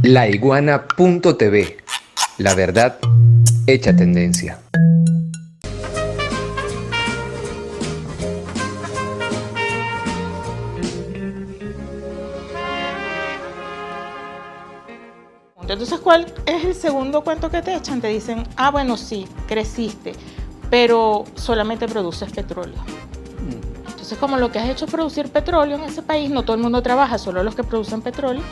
Laiguana.tv. La verdad hecha tendencia. Entonces, ¿cuál es el segundo cuento que te echan? Te dicen, bueno, sí, creciste, pero solamente produces petróleo. Entonces, como lo que has hecho es producir petróleo en ese país, no todo el mundo trabaja, solo los que producen petróleo,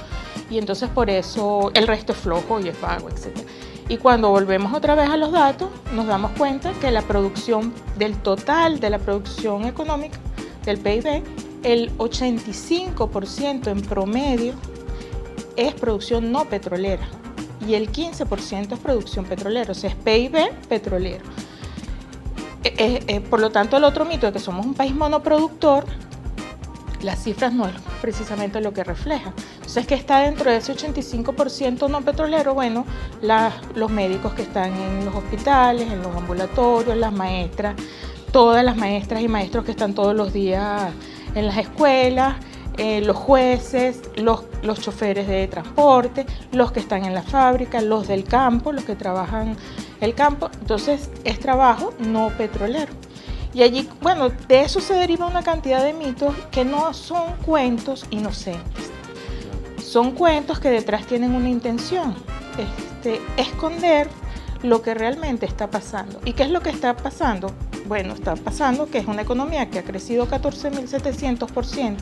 y entonces por eso el resto es flojo y es vago, etc. Y cuando volvemos otra vez a los datos, nos damos cuenta que la producción del total de la producción económica, del PIB, el 85% en promedio es producción no petrolera y el 15% es producción petrolera, o sea, es PIB petrolero. Por lo tanto, el otro mito de que somos un país monoproductor, las cifras no es precisamente lo que reflejan. Entonces, ¿qué está dentro de ese 85% no petrolero? Bueno, los médicos que están en los hospitales, en los ambulatorios, las maestras, todas las maestras y maestros que están todos los días en las escuelas, los jueces, los choferes de transporte, los que están en la fábrica, los del campo, los que trabajan el campo. Entonces es trabajo no petrolero. Y allí, bueno, de eso se deriva una cantidad de mitos que no son cuentos inocentes. Son cuentos que detrás tienen una intención, esconder lo que realmente está pasando. ¿Y qué es lo que está pasando? Bueno, está pasando que es una economía que ha crecido 14.700%,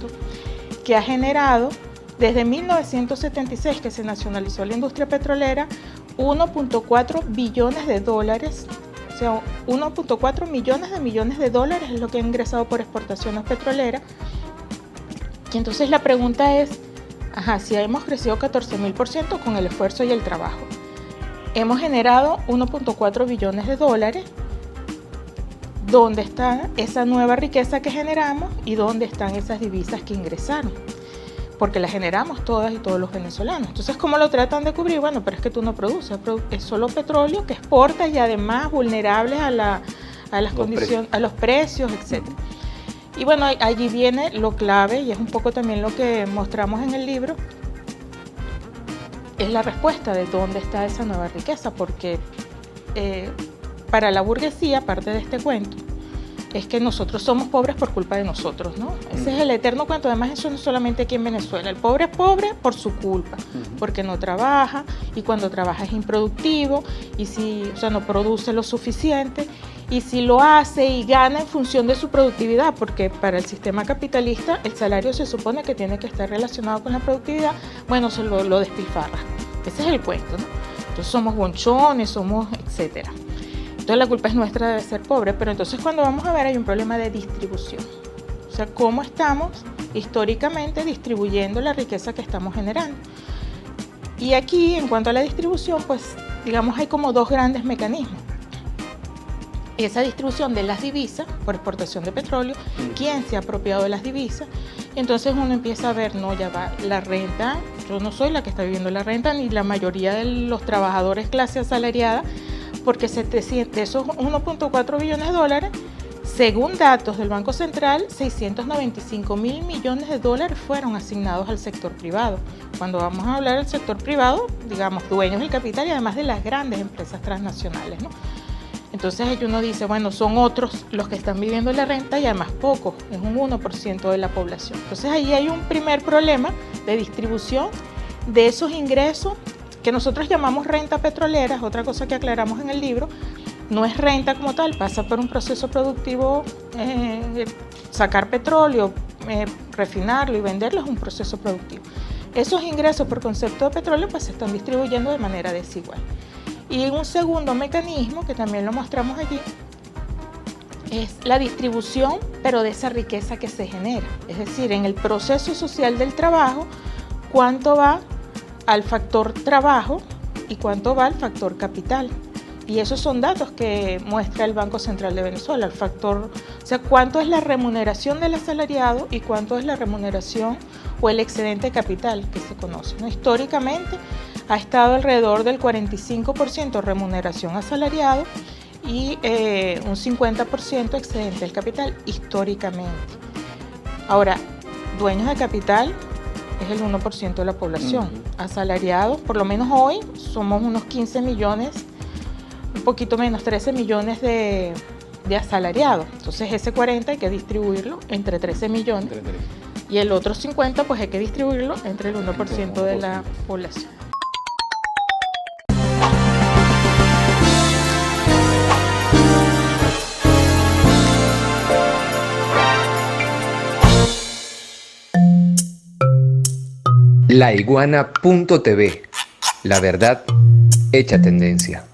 que ha generado desde 1976 que se nacionalizó la industria petrolera 1.4 billones de dólares, o sea, 1.4 millones de dólares es lo que ha ingresado por exportaciones petroleras. Y entonces la pregunta es, si hemos crecido 14.000% con el esfuerzo y el trabajo, hemos generado 1.4 billones de dólares, ¿dónde está esa nueva riqueza que generamos y dónde están esas divisas que ingresaron? Porque las generamos todas y todos los venezolanos. Entonces, ¿cómo lo tratan de cubrir? Bueno, pero es que tú no produces, es solo petróleo que exportas y además vulnerables a las condiciones, a los precios, etc. Y bueno, allí viene lo clave y es un poco también lo que mostramos en el libro, es la respuesta de dónde está esa nueva riqueza, porque para la burguesía, parte de este cuento, es que nosotros somos pobres por culpa de nosotros, ¿no? Ese es el eterno cuento. Además, eso no es solamente aquí en Venezuela. El pobre es pobre por su culpa, porque no trabaja, y cuando trabaja es improductivo, no produce lo suficiente, y si lo hace y gana en función de su productividad, porque para el sistema capitalista el salario se supone que tiene que estar relacionado con la productividad, bueno, se lo despilfarra. Ese es el cuento, ¿no? Entonces somos bonchones, somos etcétera. Entonces la culpa es nuestra de ser pobre, pero entonces cuando vamos a ver hay un problema de distribución. O sea, cómo estamos históricamente distribuyendo la riqueza que estamos generando. Y aquí, en cuanto a la distribución, pues digamos hay como dos grandes mecanismos. Esa distribución de las divisas, por exportación de petróleo, quién se ha apropiado de las divisas, y entonces uno empieza a ver, no, ya va, la renta, yo no soy la que está viviendo la renta, ni la mayoría de los trabajadores clase asalariada, porque de esos 1.4 billones de dólares, según datos del Banco Central, 695.000 millones de dólares fueron asignados al sector privado. Cuando vamos a hablar del sector privado, digamos, dueños del capital y además de las grandes empresas transnacionales, ¿no? Entonces uno dice, bueno, son otros los que están viviendo la renta y además pocos, es un 1% de la población. Entonces ahí hay un primer problema de distribución de esos ingresos que nosotros llamamos renta petrolera. Es otra cosa que aclaramos en el libro. No es renta como tal, pasa por un proceso productivo, sacar petróleo, refinarlo y venderlo es un proceso productivo. Esos ingresos por concepto de petróleo pues se están distribuyendo de manera desigual. Y un segundo mecanismo, que también lo mostramos allí, es la distribución, pero de esa riqueza que se genera. Es decir, en el proceso social del trabajo, cuánto va al factor trabajo y cuánto va al factor capital. Y esos son datos que muestra el Banco Central de Venezuela, el factor, o sea, cuánto es la remuneración del asalariado y cuánto es la remuneración o el excedente capital que se conoce, ¿no? Históricamente ha estado alrededor del 45% remuneración asalariado y un 50% excedente del capital, históricamente. Ahora, dueños de capital, es el 1% de la población. Asalariados, por lo menos hoy, somos unos 15 millones, un poquito menos, 13 millones de asalariados. Entonces ese 40 hay que distribuirlo entre 13 millones y el otro 50 pues hay que distribuirlo entre el 1% de la población. Laiguana.tv. La verdad hecha tendencia.